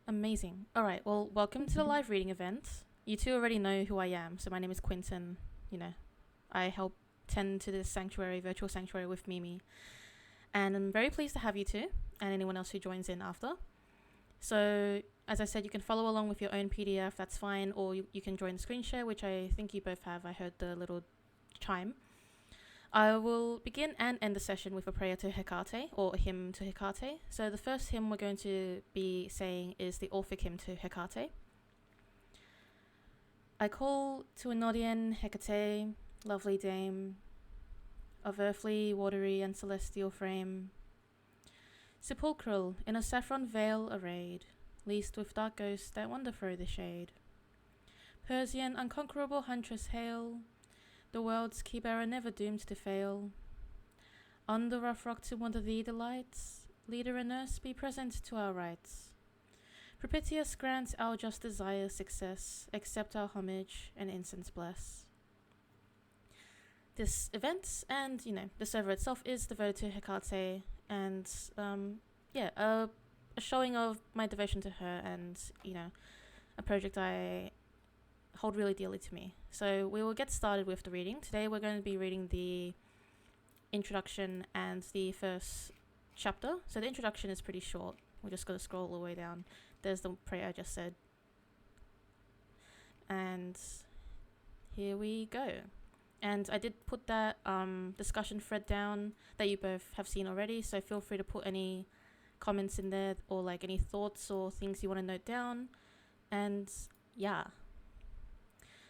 Amazing. All right. Well, welcome to the live reading event. You two already know who I am. So my name is Quinton. I help tend to this virtual sanctuary with Mimi. And I'm very pleased to have you two and anyone else who joins in after. So, as I said, you can follow along with your own PDF, that's fine, or you can join the screen share, which I think you both have. I heard the little chime. I will begin and end the session with a prayer to Hekate, or a hymn to Hekate. So the first hymn we're going to be saying is the Orphic hymn to Hekate. I call to Anodian Hekate, lovely dame, of earthly, watery, and celestial frame, sepulchral, in a saffron veil arrayed, leased with dark ghosts that wander through the shade. Persian, unconquerable huntress hail, the world's key-bearer never doomed to fail. On the rough rock to wander thee delights, leader and nurse be present to our rights. Propitious grant our just desire success, accept our homage and incense bless. This event and, the server itself is devoted to Hekate and, a showing of my devotion to her and, a project I hold really dearly to me. So we will get started with the reading. Today we're going to be reading the introduction and the first chapter. So the introduction is pretty short. We're just going to scroll all the way down. There's the prayer I just said. And here we go. And I did put that discussion thread down that you both have seen already, so feel free to put any comments in there or any thoughts or things you want to note down. And yeah.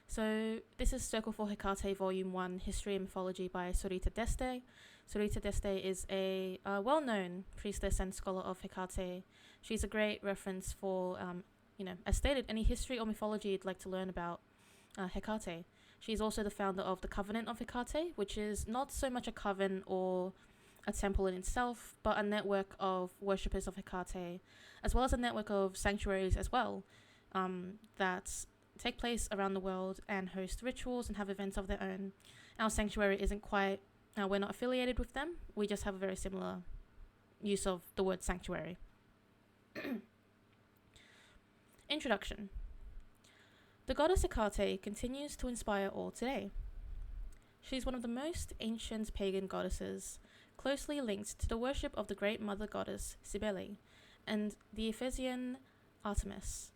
So this is Circle for Hekate Volume 1, History and Mythology by Sorita Deste. Sorita Deste is a well-known priestess and scholar of Hekate. She's a great reference for, as stated, any history or mythology you'd like to learn about Hekate. She's also the founder of the Covenant of Hekate, which is not so much a coven or a temple in itself, but a network of worshippers of Hekate, as well as a network of sanctuaries as well, that take place around the world and host rituals and have events of their own. Our sanctuary isn't quite, we're not affiliated with them, we just have a very similar use of the word sanctuary. Introduction. The goddess Hekate continues to inspire all today. She's one of the most ancient pagan goddesses, closely linked to the worship of the great mother goddess Cybele and the Ephesian Artemis,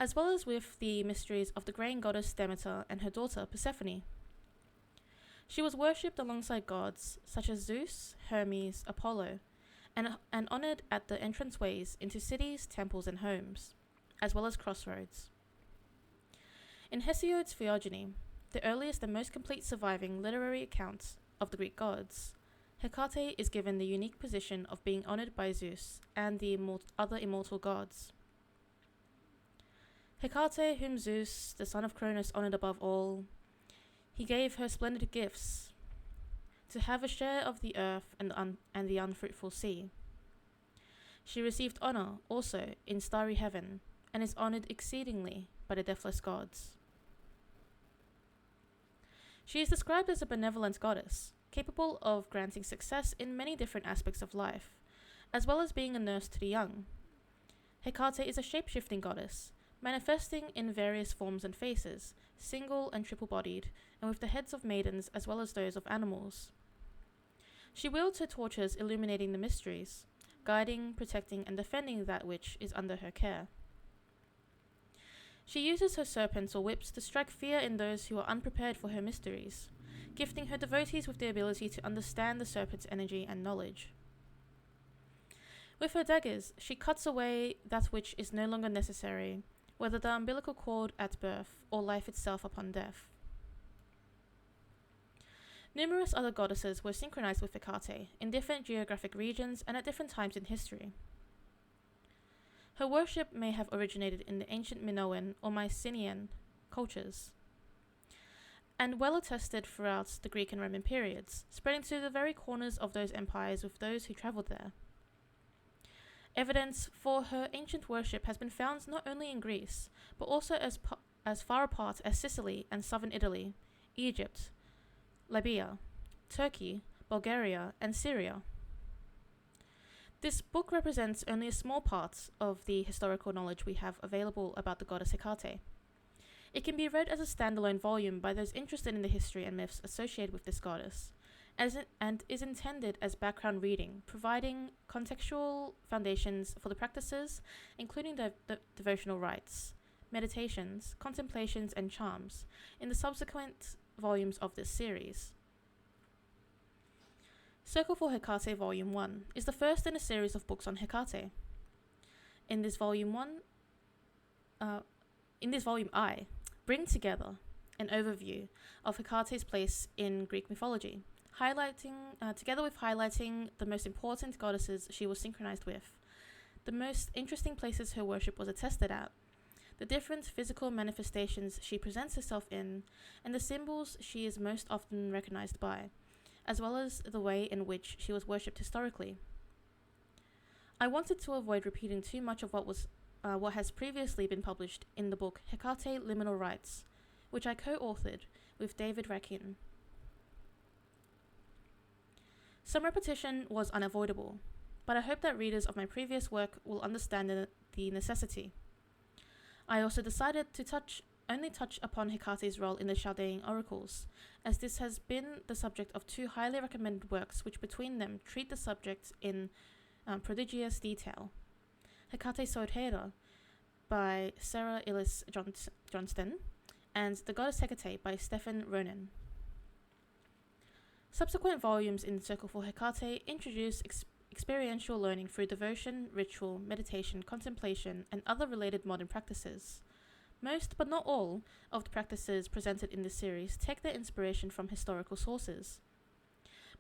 as well as with the mysteries of the grain goddess Demeter and her daughter Persephone. She was worshipped alongside gods such as Zeus, Hermes, Apollo, and honored at the entranceways into cities, temples, and homes, as well as Crossroads. In Hesiod's Theogony, the earliest and most complete surviving literary account of the Greek gods, Hekate is given the unique position of being honored by Zeus and the other immortal gods. Hekate, whom Zeus, the son of Cronus, honored above all, he gave her splendid gifts, to have a share of the earth and the unfruitful sea. She received honor also in starry heaven, and is honored exceedingly by the deathless gods. She is described as a benevolent goddess, capable of granting success in many different aspects of life, as well as being a nurse to the young. Hekate is a shape-shifting goddess, manifesting in various forms and faces, single and triple-bodied, and with the heads of maidens as well as those of animals. She wields her torches illuminating the mysteries, guiding, protecting, and defending that which is under her care. She uses her serpents or whips to strike fear in those who are unprepared for her mysteries, gifting her devotees with the ability to understand the serpent's energy and knowledge. With her daggers, she cuts away that which is no longer necessary, whether the umbilical cord at birth or life itself upon death. Numerous other goddesses were synchronized with Hekate in different geographic regions and at different times in history. Her worship may have originated in the ancient Minoan or Mycenaean cultures, and well attested throughout the Greek and Roman periods, spreading to the very corners of those empires with those who travelled there. Evidence for her ancient worship has been found not only in Greece, but also as far apart as Sicily and southern Italy, Egypt, Libya, Turkey, Bulgaria, and Syria. This book represents only a small part of the historical knowledge we have available about the goddess Hekate. It can be read as a standalone volume by those interested in the history and myths associated with this goddess, and is intended as background reading, providing contextual foundations for the practices, including the devotional rites, meditations, contemplations, and charms, in the subsequent volumes of this series. Circle for Hekate Volume 1 is the first in a series of books on Hekate. In this volume I bring together an overview of Hecate's place in Greek mythology, together with highlighting the most important goddesses she was synchronized with, the most interesting places her worship was attested at, the different physical manifestations she presents herself in, and the symbols she is most often recognized by, as well as the way in which she was worshipped historically. I wanted to avoid repeating too much of what has previously been published in the book Hekate Liminal Rites, which I co-authored with David Rakin. Some repetition was unavoidable, but I hope that readers of my previous work will understand the necessity. I also decided to only touch upon Hecate's role in the Chaldean oracles, as this has been the subject of two highly recommended works which between them treat the subject in prodigious detail. Hekate Sorita by Sarah Ellis Johnston, and The Goddess Hekate by Stephen Ronan. Subsequent volumes in Circle for Hekate introduce experiential learning through devotion, ritual, meditation, contemplation, and other related modern practices. Most, but not all, of the practices presented in this series take their inspiration from historical sources.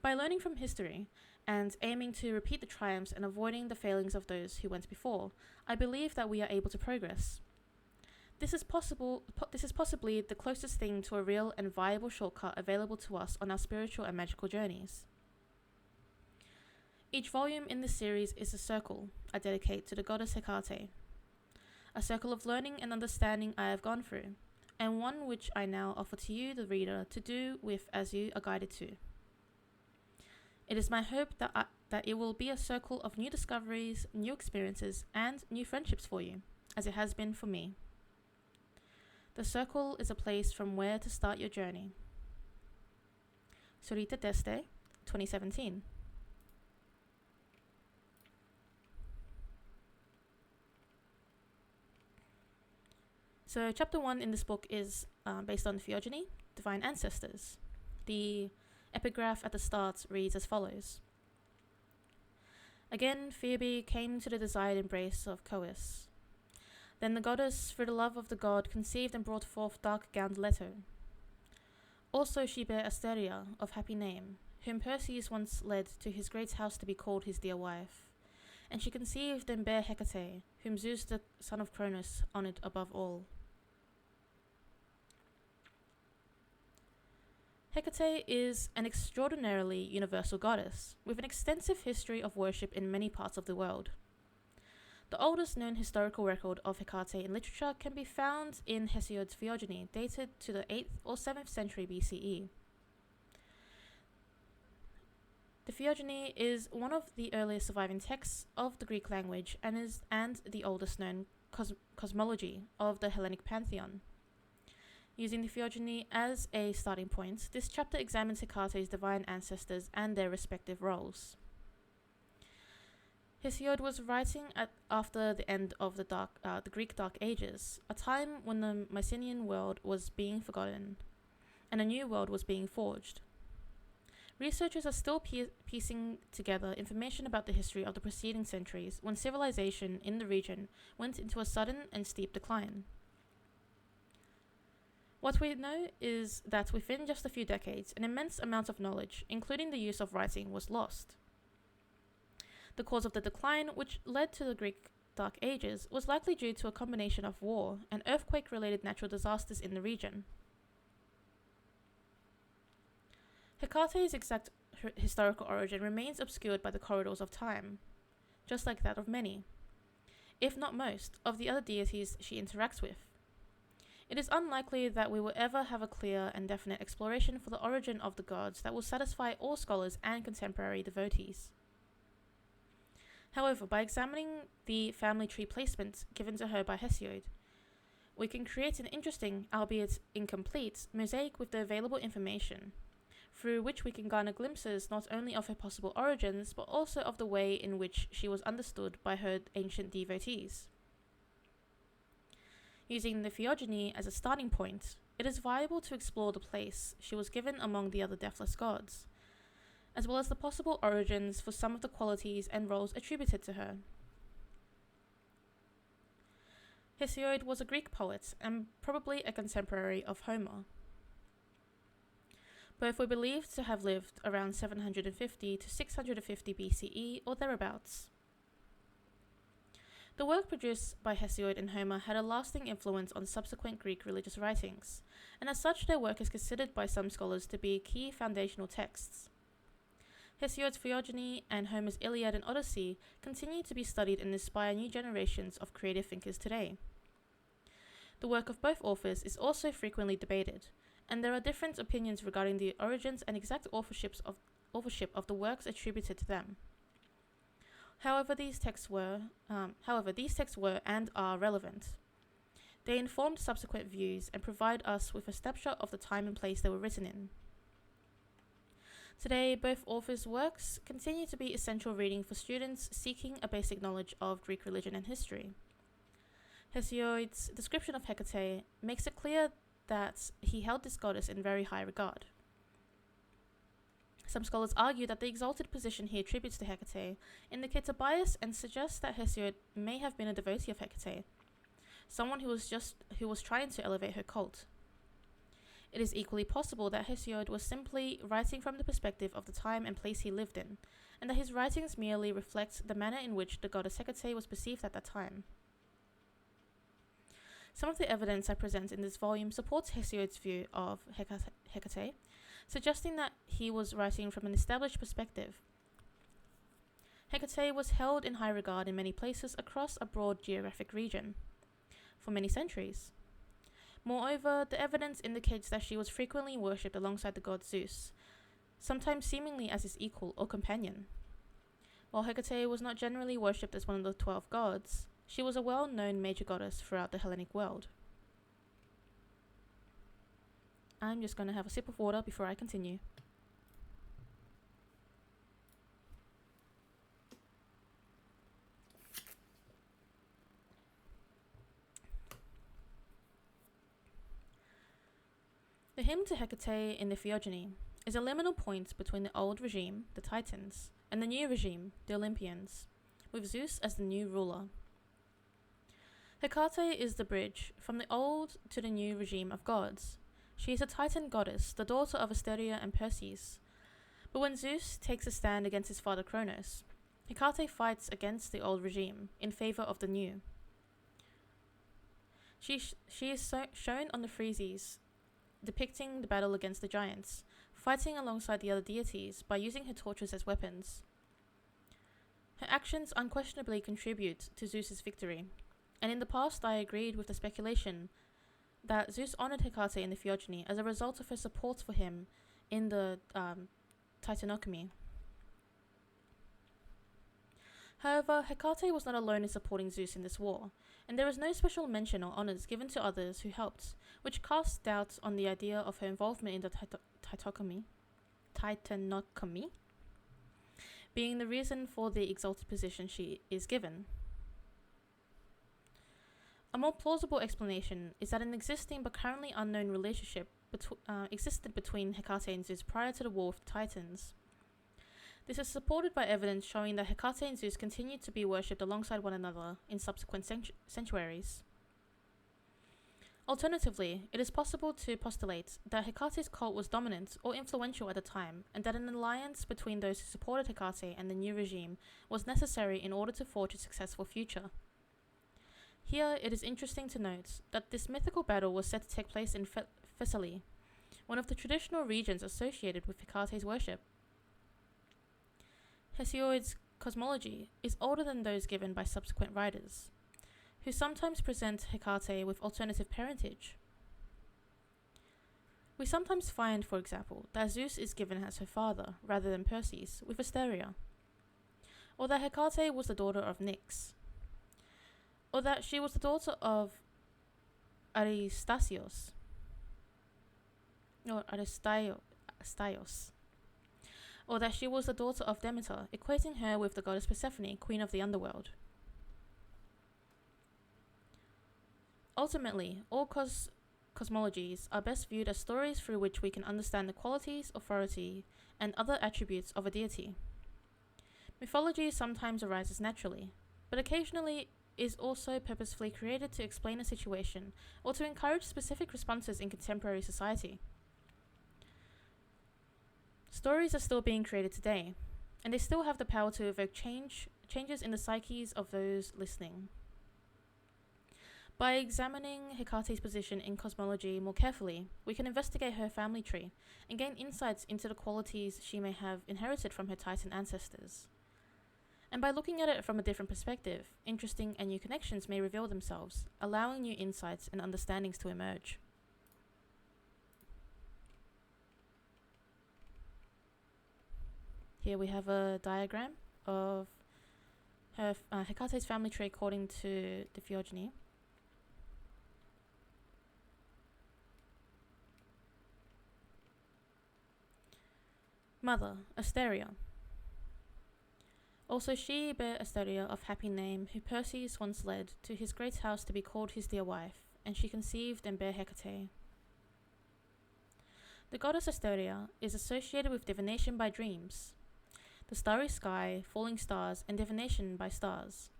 By learning from history, and aiming to repeat the triumphs and avoiding the failings of those who went before, I believe that we are able to progress. This is possibly the closest thing to a real and viable shortcut available to us on our spiritual and magical journeys. Each volume in this series is a circle I dedicate to the goddess Hekate, a circle of learning and understanding I have gone through, and one which I now offer to you, the reader, to do with as you are guided to. It is my hope that it will be a circle of new discoveries, new experiences, and new friendships for you, as it has been for me. The circle is a place from where to start your journey. Sorita Deste, 2017. So chapter 1 in this book is based on Theogony, divine ancestors. The epigraph at the start reads as follows. Again, Phoebe came to the desired embrace of Coeus. Then the goddess, through the love of the god, conceived and brought forth dark-gowned Leto. Also she bare Asteria, of happy name, whom Perseus once led to his great house to be called his dear wife. And she conceived and bare Hekate, whom Zeus the son of Cronus honoured above all. Hekate is an extraordinarily universal goddess, with an extensive history of worship in many parts of the world. The oldest known historical record of Hekate in literature can be found in Hesiod's Theogony, dated to the 8th or 7th century BCE. The Theogony is one of the earliest surviving texts of the Greek language and the oldest known cosmology of the Hellenic pantheon. Using the Theogony as a starting point, this chapter examines Hecate's divine ancestors and their respective roles. Hesiod was writing after the end of the Greek Dark Ages, a time when the Mycenaean world was being forgotten, and a new world was being forged. Researchers are still piecing together information about the history of the preceding centuries, when civilization in the region went into a sudden and steep decline. What we know is that within just a few decades, an immense amount of knowledge, including the use of writing, was lost. The cause of the decline, which led to the Greek Dark Ages, was likely due to a combination of war and earthquake-related natural disasters in the region. Hecate's exact historical origin remains obscured by the corridors of time, just like that of many, if not most, of the other deities she interacts with. It is unlikely that we will ever have a clear and definite exploration for the origin of the gods that will satisfy all scholars and contemporary devotees. However, by examining the family tree placement given to her by Hesiod, we can create an interesting, albeit incomplete, mosaic with the available information, through which we can garner glimpses not only of her possible origins, but also of the way in which she was understood by her ancient devotees. Using the Theogony as a starting point, it is viable to explore the place she was given among the other deathless gods, as well as the possible origins for some of the qualities and roles attributed to her. Hesiod was a Greek poet and probably a contemporary of Homer. Both were believed to have lived around 750 to 650 BCE or thereabouts. The work produced by Hesiod and Homer had a lasting influence on subsequent Greek religious writings, and as such their work is considered by some scholars to be key foundational texts. Hesiod's Theogony and Homer's Iliad and Odyssey continue to be studied and inspire new generations of creative thinkers today. The work of both authors is also frequently debated, and there are different opinions regarding the origins and exact authorship of the works attributed to them. However, these texts were and are relevant. They informed subsequent views and provide us with a snapshot of the time and place they were written in. Today, both authors' works continue to be essential reading for students seeking a basic knowledge of Greek religion and history. Hesiod's description of Hekate makes it clear that he held this goddess in very high regard. Some scholars argue that the exalted position he attributes to Hekate indicates a bias and suggests that Hesiod may have been a devotee of Hekate, someone who was trying to elevate her cult. It is equally possible that Hesiod was simply writing from the perspective of the time and place he lived in, and that his writings merely reflect the manner in which the goddess Hekate was perceived at that time. Some of the evidence I present in this volume supports Hesiod's view of Hekate, suggesting that he was writing from an established perspective. Hekate was held in high regard in many places across a broad geographic region for many centuries. Moreover, the evidence indicates that she was frequently worshipped alongside the god Zeus, sometimes seemingly as his equal or companion. While Hekate was not generally worshipped as one of the 12 gods, she was a well-known major goddess throughout the Hellenic world. I'm just going to have a sip of water before I continue. The hymn to Hecate in the Theogony is a liminal point between the old regime, the Titans, and the new regime, the Olympians, with Zeus as the new ruler. Hekate is the bridge from the old to the new regime of gods. She is a Titan goddess, the daughter of Asteria and Perseus. But when Zeus takes a stand against his father Cronus, Hekate fights against the old regime in favor of the new. She is shown on the friezes, depicting the battle against the giants, fighting alongside the other deities by using her torches as weapons. Her actions unquestionably contribute to Zeus's victory, and in the past I agreed with the speculation that Zeus honored Hekate in the Theogony as a result of her support for him in the Titanochemy. However, Hekate was not alone in supporting Zeus in this war, and there is no special mention or honors given to others who helped, which casts doubt on the idea of her involvement in the Titanochemy being the reason for the exalted position she is given. A more plausible explanation is that an existing but currently unknown relationship existed between Hekate and Zeus prior to the war with the Titans. This is supported by evidence showing that Hekate and Zeus continued to be worshipped alongside one another in subsequent centuries. Alternatively, it is possible to postulate that Hecate's cult was dominant or influential at the time, and that an alliance between those who supported Hekate and the new regime was necessary in order to forge a successful future. Here, it is interesting to note that this mythical battle was said to take place in Thessaly, one of the traditional regions associated with Hecate's worship. Hesiod's cosmology is older than those given by subsequent writers, who sometimes present Hekate with alternative parentage. We sometimes find, for example, that Zeus is given as her father, rather than Perseus, with Asteria. or that Hekate was the daughter of Nyx, or that she was the daughter of Aristasios, or Aristios, or that she was the daughter of Demeter, equating her with the goddess Persephone, queen of the underworld. Ultimately, all cosmologies are best viewed as stories through which we can understand the qualities, authority, and other attributes of a deity. Mythology sometimes arises naturally, but occasionally is also purposefully created to explain a situation or to encourage specific responses in contemporary society. Stories are still being created today, and they still have the power to evoke changes in the psyches of those listening. By examining Hecate's position in cosmology more carefully, we can investigate her family tree and gain insights into the qualities she may have inherited from her Titan ancestors. And by looking at it from a different perspective, interesting and new connections may reveal themselves, allowing new insights and understandings to emerge. Here we have a diagram of her Hecate's family tree according to the Theogony. Mother, Asteria. Also she bare Asteria of happy name, who Perseus once led to his great house to be called his dear wife, and she conceived and bare Hekate. The goddess Asteria is associated with divination by dreams, the starry sky, falling stars, and divination by stars.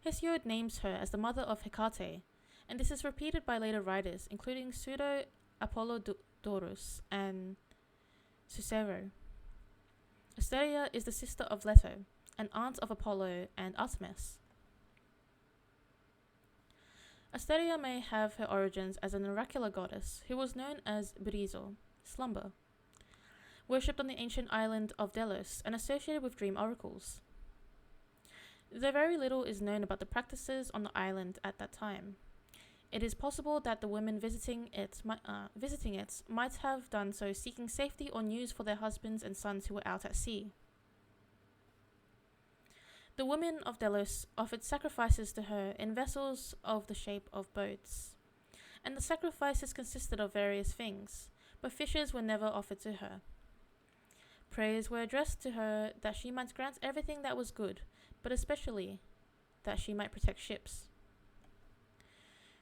Hesiod names her as the mother of Hekate, and this is repeated by later writers, including Pseudo-Apollodorus and Cicero. Asteria is the sister of Leto, an aunt of Apollo and Artemis. Asteria may have her origins as an oracular goddess who was known as Brizo, slumber, worshipped on the ancient island of Delos and associated with dream oracles. Though very little is known about the practices on the island at that time, it is possible that the women visiting it might have done so seeking safety or news for their husbands and sons who were out at sea. The women of Delos offered sacrifices to her in vessels of the shape of boats, and the sacrifices consisted of various things, but fishes were never offered to her. Prayers were addressed to her that she might grant everything that was good, but especially that she might protect ships.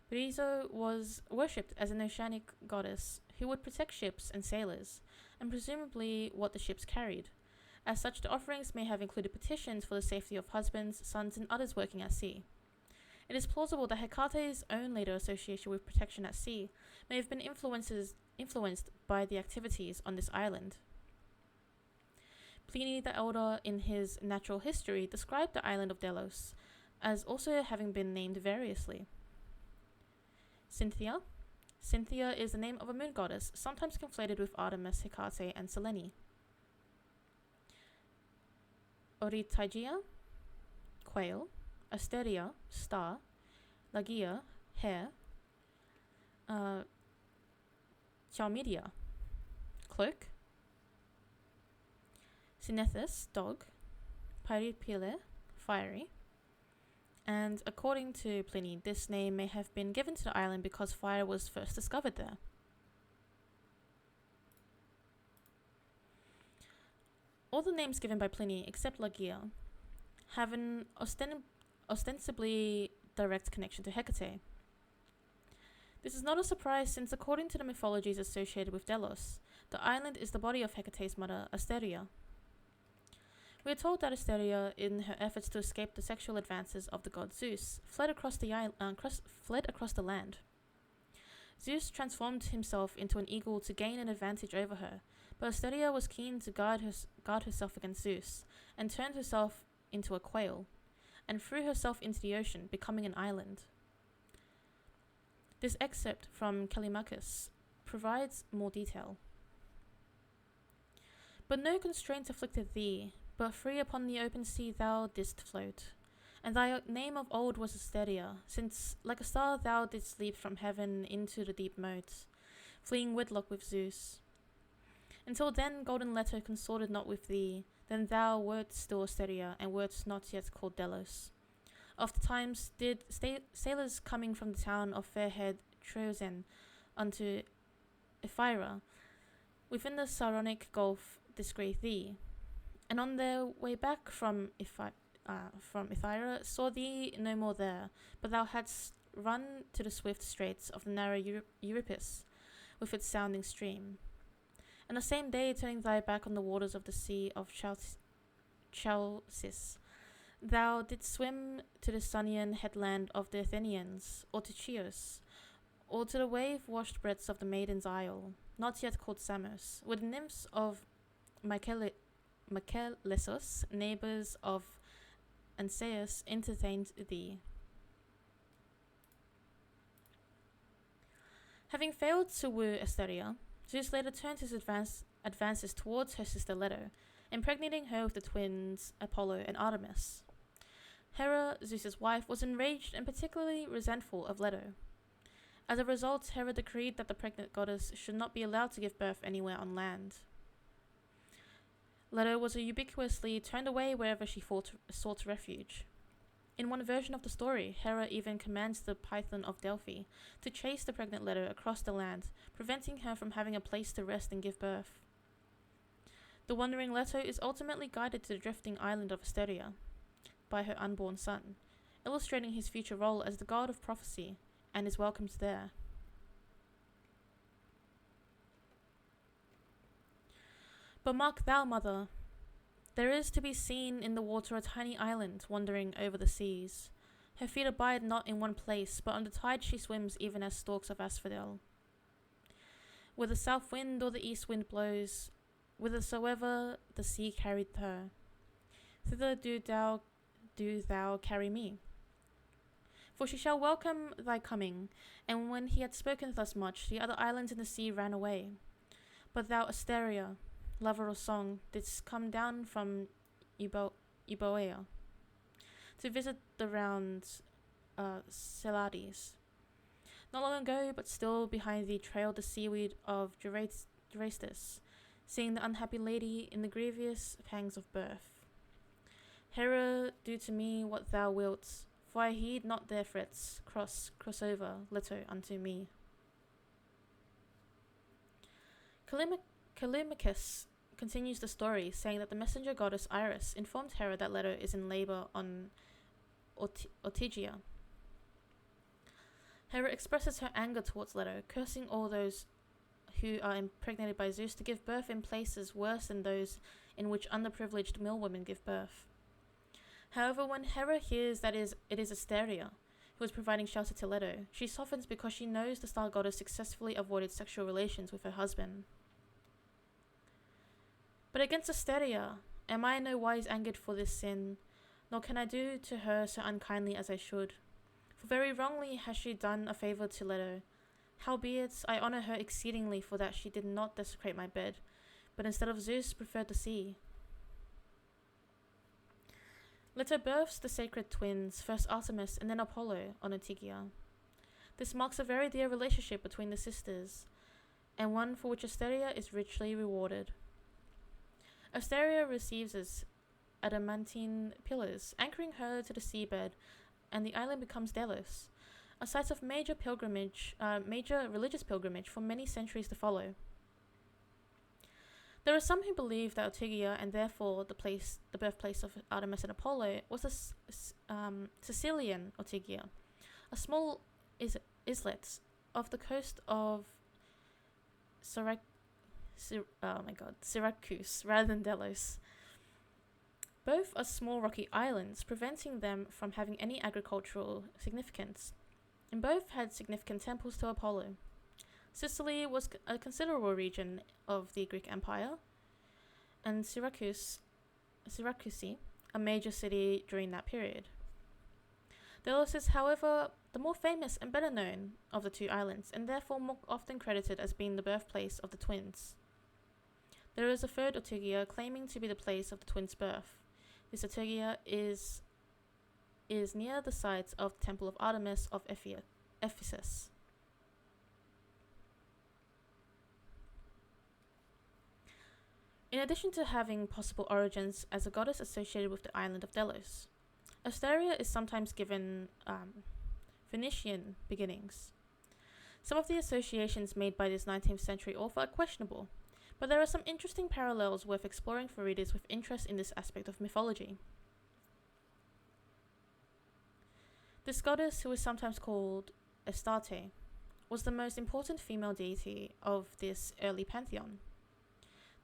Brizo was worshipped as an oceanic goddess who would protect ships and sailors, and presumably what the ships carried. As such, the offerings may have included petitions for the safety of husbands, sons, and others working at sea. It is plausible that Hecate's own later association with protection at sea may have been influenced by the activities on this island. Pliny the Elder, in his Natural History, described the island of Delos as also having been named variously. Cynthia. Cynthia is the name of a moon goddess, sometimes conflated with Artemis, Hecate, and Selene. Oritigia, quail. Asteria, star. Lagia, hare. Chalmedia, cloak. Synethus, dog. Pyripile, fiery. And according to Pliny, this name may have been given to the island because fire was first discovered there. All the names given by Pliny, except Lagia, have an ostensibly direct connection to Hecate. This is not a surprise since according to the mythologies associated with Delos, the island is the body of Hecate's mother, Asteria. We are told that Asteria, in her efforts to escape the sexual advances of the god Zeus, fled across the land. Zeus transformed himself into an eagle to gain an advantage over her, but Asteria was keen to guard herself against Zeus, and turned herself into a quail, and threw herself into the ocean, becoming an island. This excerpt from Callimachus provides more detail. But no constraint afflicted thee, but free upon the open sea thou didst float. And thy name of old was Asteria, since like a star thou didst leap from heaven into the deep moat, fleeing wedlock with Zeus. Until then golden Leto consorted not with thee, then thou wert still Asteria, and wert not yet called Delos. Oftentimes did sailors coming from the town of fair-haired Troezen unto Ephyra, within the Saronic Gulf, discreet thee, and on their way back from Ephyra saw thee no more there, but thou hadst run to the swift straits of the narrow Euripus, with its sounding stream. And the same day, turning thy back on the waters of the sea of Chalcis, thou didst swim to the Sunian headland of the Athenians, or to Chios, or to the wave-washed breadths of the Maiden's Isle, not yet called Samos, where the nymphs of Mycalesos, neighbours of Ancaeus, entertained thee. Having failed to woo Asteria, Zeus later turned his advances towards her sister Leto, impregnating her with the twins Apollo and Artemis. Hera, Zeus's wife, was enraged and particularly resentful of Leto. As a result, Hera decreed that the pregnant goddess should not be allowed to give birth anywhere on land. Leto was ubiquitously turned away wherever she sought refuge. In one version of the story, Hera even commands the Python of Delphi to chase the pregnant Leto across the land, preventing her from having a place to rest and give birth. The wandering Leto is ultimately guided to the drifting island of Asteria by her unborn son, illustrating his future role as the god of prophecy, and is welcomed there. But mark thou, mother, there is to be seen in the water a tiny island wandering over the seas. Her feet abide not in one place, but on the tide she swims even as stalks of asphodel. Where the south wind or the east wind blows, whithersoever the sea carried her, thither do thou carry me. For she shall welcome thy coming. And when he had spoken thus much, the other islands in the sea ran away. But thou, Asteria, lover of song, didst come down from Euboea to visit the round Celades. Not long ago, but still behind thee trailed the seaweed of Gerestus, seeing the unhappy lady in the grievous pangs of birth. Hera, do to me what thou wilt, for I heed not their threats. Cross over, Leto, unto me. Callimachus continues the story, saying that the messenger goddess Iris informed Hera that Leto is in labor on Ortygia. Hera expresses her anger towards Leto, cursing all those who are impregnated by Zeus to give birth in places worse than those in which underprivileged mill women give birth. However, when Hera hears that it is Asteria who is providing shelter to Leto, she softens because she knows the star goddess successfully avoided sexual relations with her husband. But against Asteria, am I no wise angered for this sin, nor can I do to her so unkindly as I should. For very wrongly has she done a favour to Leto. Howbeit, I honour her exceedingly for that she did not desecrate my bed, but instead of Zeus preferred the sea. Leto births the sacred twins, first Artemis and then Apollo, on Ortygia. This marks a very dear relationship between the sisters, and one for which Asteria is richly rewarded. Asteria receives as adamantine pillars, anchoring her to the seabed, and the island becomes Delos, a site of major religious pilgrimage for many centuries to follow. There are some who believe that Ortygia, and therefore the birthplace of Artemis and Apollo, was a Sicilian Ortygia, a small islet off the coast of Syracuse, rather than Delos. Both are small rocky islands, preventing them from having any agricultural significance, and both had significant temples to Apollo. Sicily was a considerable region of the Greek Empire, and Syracuse, a major city during that period. Delos is, however, the more famous and better known of the two islands, and therefore more often credited as being the birthplace of the twins. There is a third Ortygia claiming to be the place of the twins' birth. This Ortygia is near the site of the Temple of Artemis of Ephesus. In addition to having possible origins as a goddess associated with the island of Delos, Asteria is sometimes given Phoenician beginnings. Some of the associations made by this 19th century author are questionable, but there are some interesting parallels worth exploring for readers with interest in this aspect of mythology. This goddess, who is sometimes called Astarte, was the most important female deity of this early pantheon.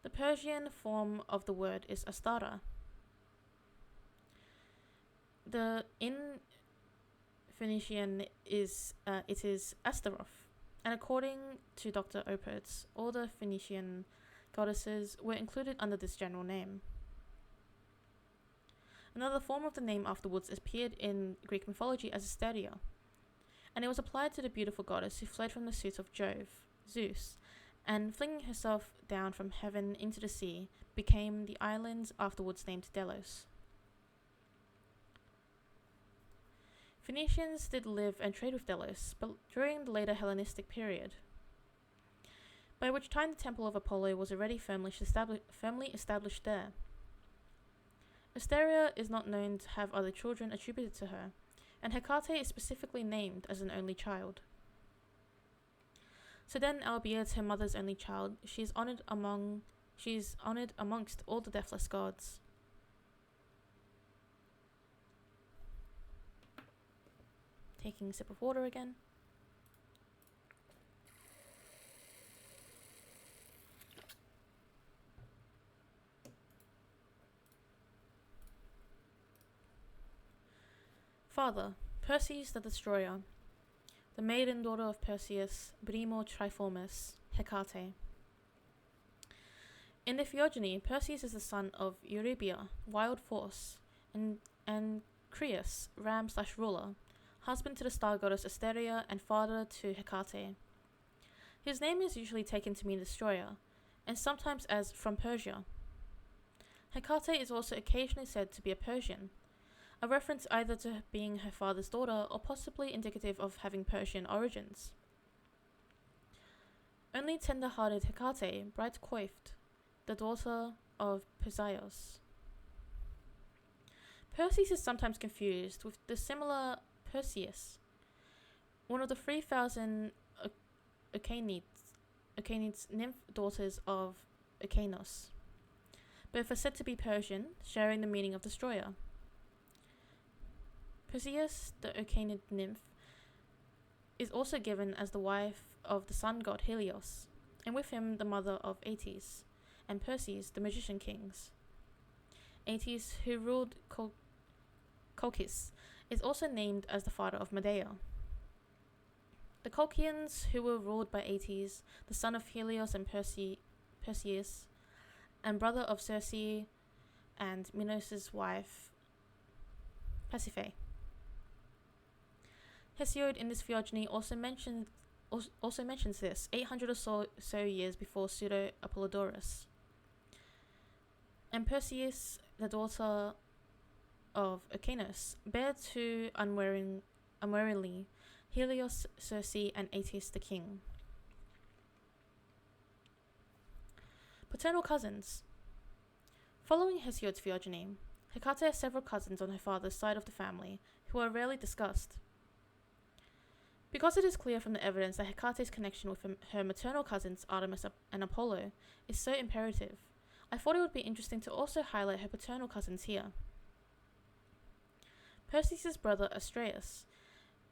The Persian form of the word is Astara. In Phoenician it is Astaroth, and according to Dr. Opertz, all the Phoenician goddesses were included under this general name. Another form of the name afterwards appeared in Greek mythology as Asteria, and it was applied to the beautiful goddess who fled from the suit of Jove, Zeus, and flinging herself down from heaven into the sea, became the islands afterwards named Delos. Phoenicians did live and trade with Delos, but during the later Hellenistic period, by which time the Temple of Apollo was already firmly established there. Asteria is not known to have other children attributed to her, and Hekate is specifically named as an only child. So then, albeit her mother's only child, she is honoured amongst all the deathless gods. Taking a sip of water again. Father, Perseus the Destroyer, the maiden daughter of Perseus, Brimo Triformis, Hekate. In the Theogony, Perseus is the son of Eurybia, wild force, and Creus, ram/ruler, husband to the star goddess Asteria and father to Hekate. His name is usually taken to mean destroyer, and sometimes as from Persia. Hekate is also occasionally said to be a Persian, a reference either to being her father's daughter or possibly indicative of having Persian origins. Only tender-hearted Hekate, bright-coiffed, the daughter of Perseus. Perseus is sometimes confused with the similar Perseus, one of the 3,000 Oceanids nymph daughters of Oceanos. Both are said to be Persian, sharing the meaning of destroyer. Perseus, the Oceanid nymph, is also given as the wife of the sun god Helios, and with him the mother of Aeetes, and Perseus, the magician kings. Aeetes, who ruled Colchis, is also named as the father of Medea. The Colchians, who were ruled by Aeetes, the son of Helios and Perseus, and brother of Circe and Minos' wife, Pasiphae. Hesiod in this Theogony also mentions this 800 or so years before Pseudo-Apollodorus. And Perseus, the daughter of Oceanos, bare to unwaringly Helios, Circe, and Aeetes the king. Paternal cousins. Following Hesiod's Theogony, Hekate has several cousins on her father's side of the family who are rarely discussed. Because it is clear from the evidence that Hecate's connection with her maternal cousins Artemis and Apollo is so imperative, I thought it would be interesting to also highlight her paternal cousins here. Perseus' brother Astraeus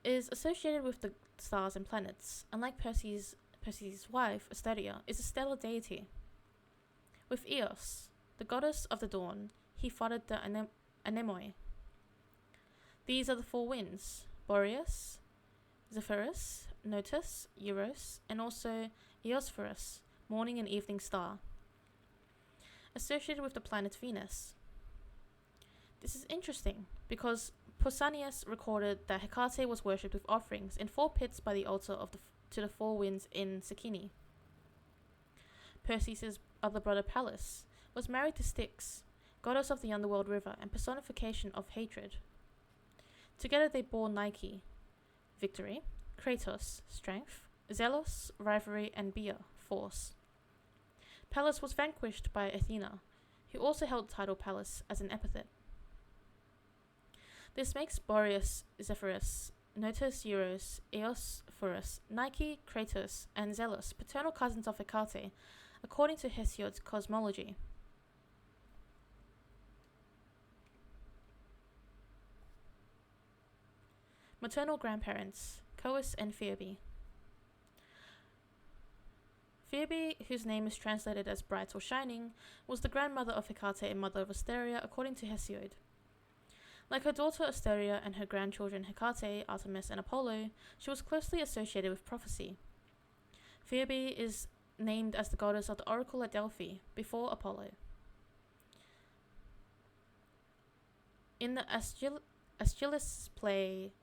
is associated with the stars and planets, and like Perseus' wife Asteria is a stellar deity. With Eos, the goddess of the dawn, he fathered the Anemoi. These are the four winds: Boreas, Zephyrus, Notus, Eurus, and also Eosphorus, morning and evening star, associated with the planet Venus. This is interesting because Pausanias recorded that Hekate was worshipped with offerings in 4 pits by the altar to the 4 winds in Sicily. Perseus' other brother Pallas was married to Styx, goddess of the underworld river and personification of hatred. Together they bore Nike, victory, Kratos, strength, Zelos, rivalry, and Bia, force. Pallas was vanquished by Athena, who also held the title Pallas as an epithet. This makes Boreas, Zephyrus, Notus, Euros, Eos, Phorus, Nike, Kratos, and Zelos paternal cousins of Hekate, according to Hesiod's cosmology. Maternal grandparents, Cous and Phoebe. Phoebe, whose name is translated as bright or shining, was the grandmother of Hekate and mother of Asteria, according to Hesiod. Like her daughter Asteria and her grandchildren Hekate, Artemis, and Apollo, she was closely associated with prophecy. Phoebe is named as the goddess of the oracle at Delphi, before Apollo. In the Aeschylus play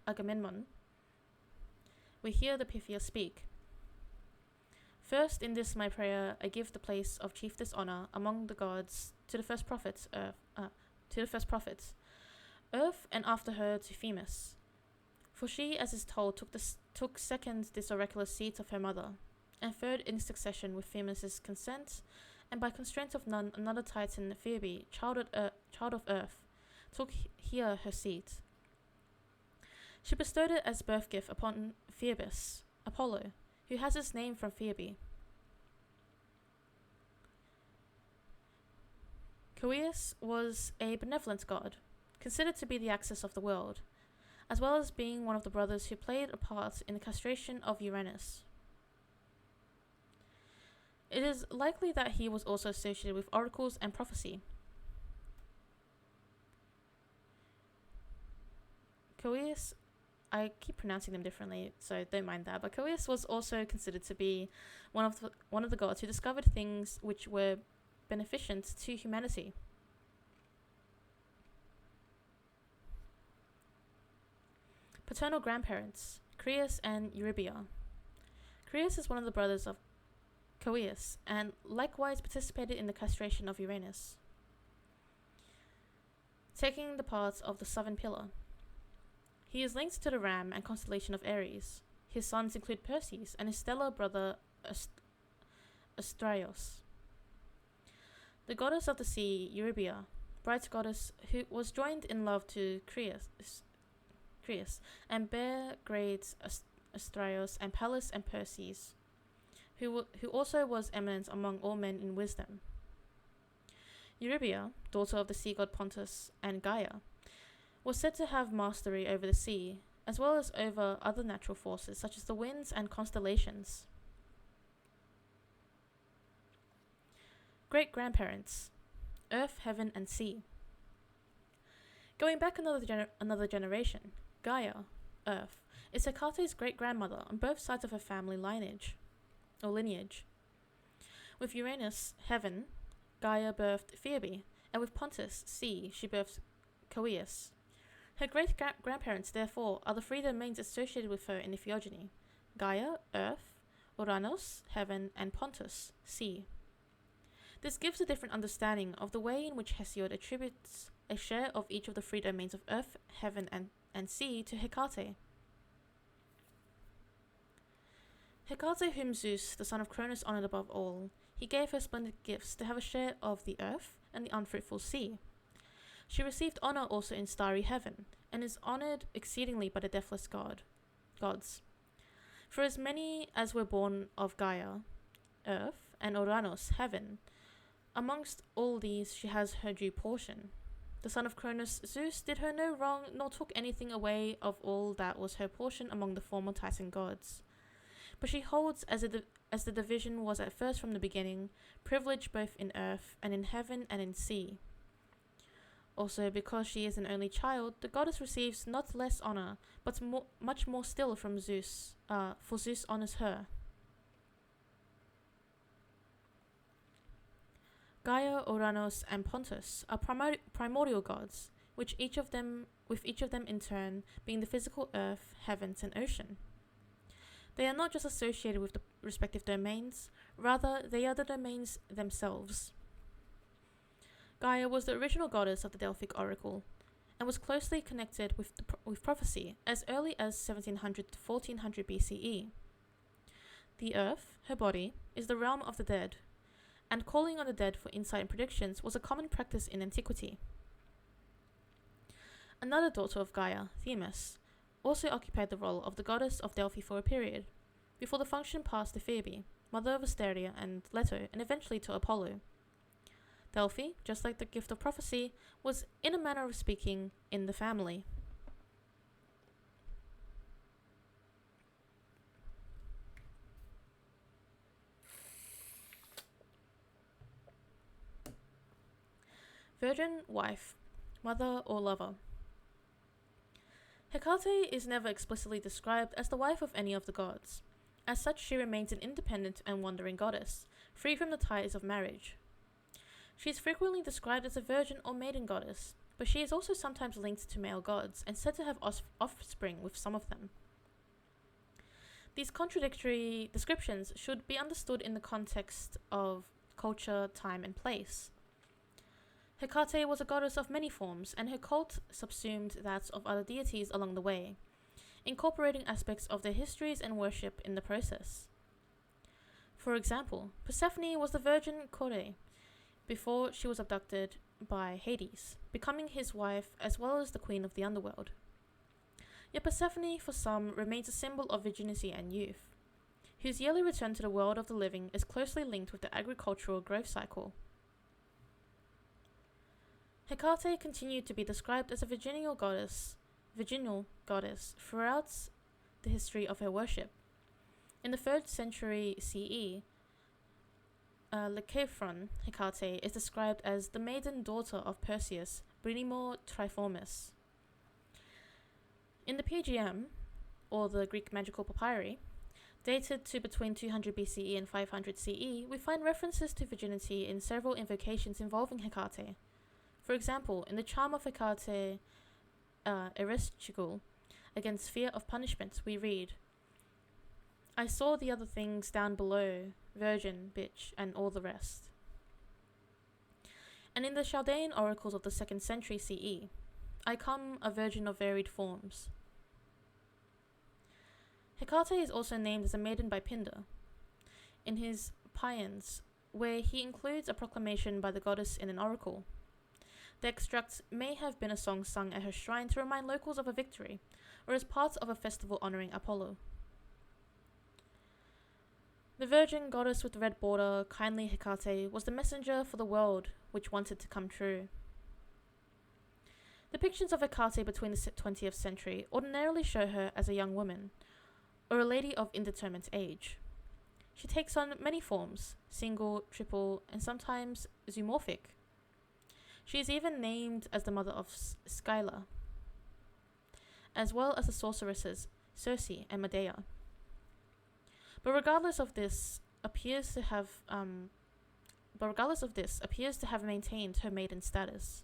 Agamemnon, we hear the Pythia speak. First, in this my prayer, I give the place of chiefest honor among the gods to the first prophets, Earth, and after her to Themis. For she, as is told, took second this oracular seat of her mother, and third in succession with Themis' consent, and by constraint of none, another Titan, Phoebe, child of Earth, took here her seat. She bestowed it as birth gift upon Phoebus, Apollo, who has his name from Phoebe. Coeus was a benevolent god, considered to be the axis of the world, as well as being one of the brothers who played a part in the castration of Uranus. It is likely that he was also associated with oracles and prophecy. Coeus, I keep pronouncing them differently, so don't mind that, but Coeus was also considered to be one of the gods who discovered things which were beneficent to humanity. Paternal grandparents, Creus and Eurybia. Creus is one of the brothers of Coeus, and likewise participated in the castration of Uranus, taking the part of the southern pillar. He is linked to the ram and constellation of Aries. His sons include Perseus and his stellar brother Astraios. The goddess of the sea, Eurybia, bright goddess who was joined in love to Creus, and bare grades Astraios and Pallas and Perseus, who also was eminent among all men in wisdom. Eurybia, daughter of the sea god Pontus and Gaia, was said to have mastery over the sea, as well as over other natural forces such as the winds and constellations. Great-grandparents, Earth, Heaven, and Sea. Going back another generation, Gaia, Earth, is Hecate's great-grandmother on both sides of her family lineage. With Uranus, Heaven, Gaia birthed Phoebe, and with Pontus, Sea, she birthed Coeus. Her great-grandparents, therefore, are the three domains associated with her in the Theogony: Gaia, Earth, Uranus, Heaven, and Pontus, Sea. This gives a different understanding of the way in which Hesiod attributes a share of each of the three domains of Earth, Heaven, and Sea to Hekate. Hekate, whom Zeus, the son of Cronus, honoured above all, he gave her splendid gifts to have a share of the Earth and the unfruitful Sea. She received honour also in starry heaven, and is honoured exceedingly by the deathless gods. For as many as were born of Gaia, Earth, and Uranus, Heaven, amongst all these she has her due portion. The son of Cronus, Zeus, did her no wrong, nor took anything away of all that was her portion among the former Titan gods. But she holds, as the division was at first from the beginning, privilege both in earth, and in heaven, and in sea. Also, because she is an only child, the goddess receives not less honour, but much more still from Zeus, for Zeus honours her. Gaia, Uranus, and Pontus are primordial gods, with each of them in turn being the physical earth, heavens, and ocean. They are not just associated with the respective domains, rather they are the domains themselves. Gaia was the original goddess of the Delphic oracle, and was closely connected with prophecy as early as 1700 to 1400 BCE. The earth, her body, is the realm of the dead, and calling on the dead for insight and predictions was a common practice in antiquity. Another daughter of Gaia, Themis, also occupied the role of the goddess of Delphi for a period, before the function passed to Phoebe, mother of Asteria and Leto, and eventually to Apollo. Delphi, just like the gift of prophecy, was, in a manner of speaking, in the family. Virgin, wife, mother, or lover. Hekate is never explicitly described as the wife of any of the gods. As such, she remains an independent and wandering goddess, free from the ties of marriage. She is frequently described as a virgin or maiden goddess, but she is also sometimes linked to male gods and said to have offspring with some of them. These contradictory descriptions should be understood in the context of culture, time, and place. Hekate was a goddess of many forms, and her cult subsumed that of other deities along the way, incorporating aspects of their histories and worship in the process. For example, Persephone was the virgin Kore before she was abducted by Hades, becoming his wife as well as the queen of the underworld. Yet Persephone, for some, remains a symbol of virginity and youth, whose yearly return to the world of the living is closely linked with the agricultural growth cycle. Hekate continued to be described as a virginal goddess throughout the history of her worship. In the 3rd century CE, Lycaphron Hekate is described as the maiden daughter of Perseus, Brinimor Triformis. In the PGM, or the Greek magical papyri, dated to between 200 BCE and 500 CE, we find references to virginity in several invocations involving Hekate. For example, in the charm of Hekate Ereshkigal against fear of punishment, we read, "I saw the other things down below, virgin, bitch, and all the rest." And in the Chaldean oracles of the 2nd century CE, "I come a virgin of varied forms." Hekate is also named as a maiden by Pindar in his Paeans, where he includes a proclamation by the goddess in an oracle. The extract may have been a song sung at her shrine to remind locals of a victory, or as part of a festival honoring Apollo. The virgin goddess with the red border, kindly Hekate, was the messenger for the world which wanted to come true. Depictions of Hekate between the 20th century ordinarily show her as a young woman, or a lady of indeterminate age. She takes on many forms, single, triple, and sometimes zoomorphic. She is even named as the mother of Scylla, as well as the sorceresses Circe and Medea. But regardless of this, appears to have maintained her maiden status.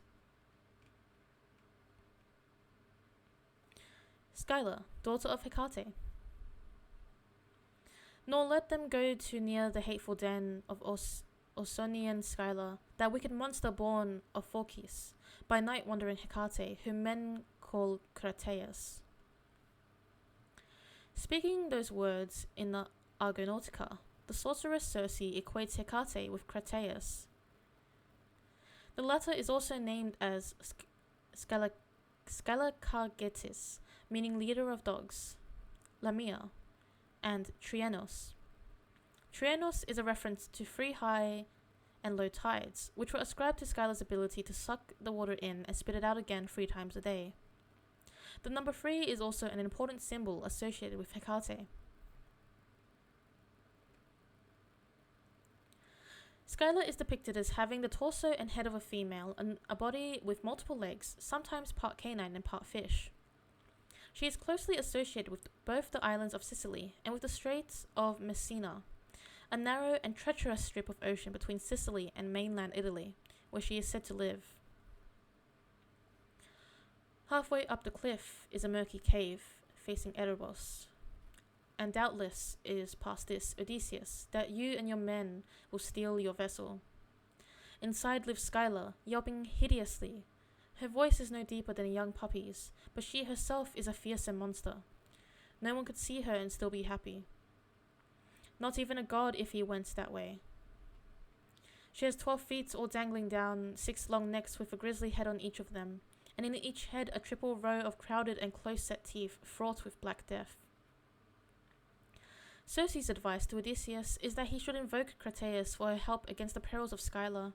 Scylla, daughter of Hekate. Nor let them go too near the hateful den of Ausonian Scylla, that wicked monster born of Phorcys, by night wandering Hekate, whom men call Crateus. Speaking those words in the Argonautica, the sorceress Circe equates Hekate with Crateus. The latter is also named as Scalacargetis, meaning leader of dogs, Lamia, and Trianos. Trianos is a reference to 3 high and low tides, which were ascribed to Scylla's ability to suck the water in and spit it out again 3 times a day. The number 3 is also an important symbol associated with Hekate. Scylla is depicted as having the torso and head of a female and a body with multiple legs, sometimes part canine and part fish. She is closely associated with both the islands of Sicily and with the Straits of Messina, a narrow and treacherous strip of ocean between Sicily and mainland Italy, where she is said to live. Halfway up the cliff is a murky cave facing Erebos, and doubtless it is past this, Odysseus, that you and your men will steal your vessel. Inside lives Scylla, yelping hideously. Her voice is no deeper than a young puppy's, but she herself is a fearsome monster. No one could see her and still be happy. not even a god if he went that way. She has 12 feet all dangling down, 6 long necks with a grisly head on each of them, and in each head a triple row of crowded and close-set teeth fraught with black death. Circe's advice to Odysseus is that he should invoke Crateus for her help against the perils of Scylla.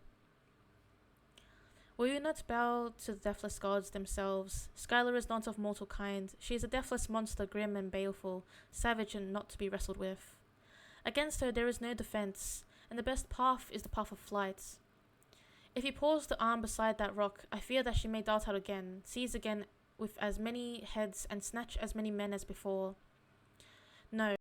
Will you not bow to the deathless gods themselves? Scylla is not of mortal kind. She is a deathless monster, grim and baleful, savage and not to be wrestled with. Against her there is no defense, and the best path is the path of flight. If you pause the arm beside that rock, I fear that she may dart out again, seize again with as many heads, and snatch as many men as before. No,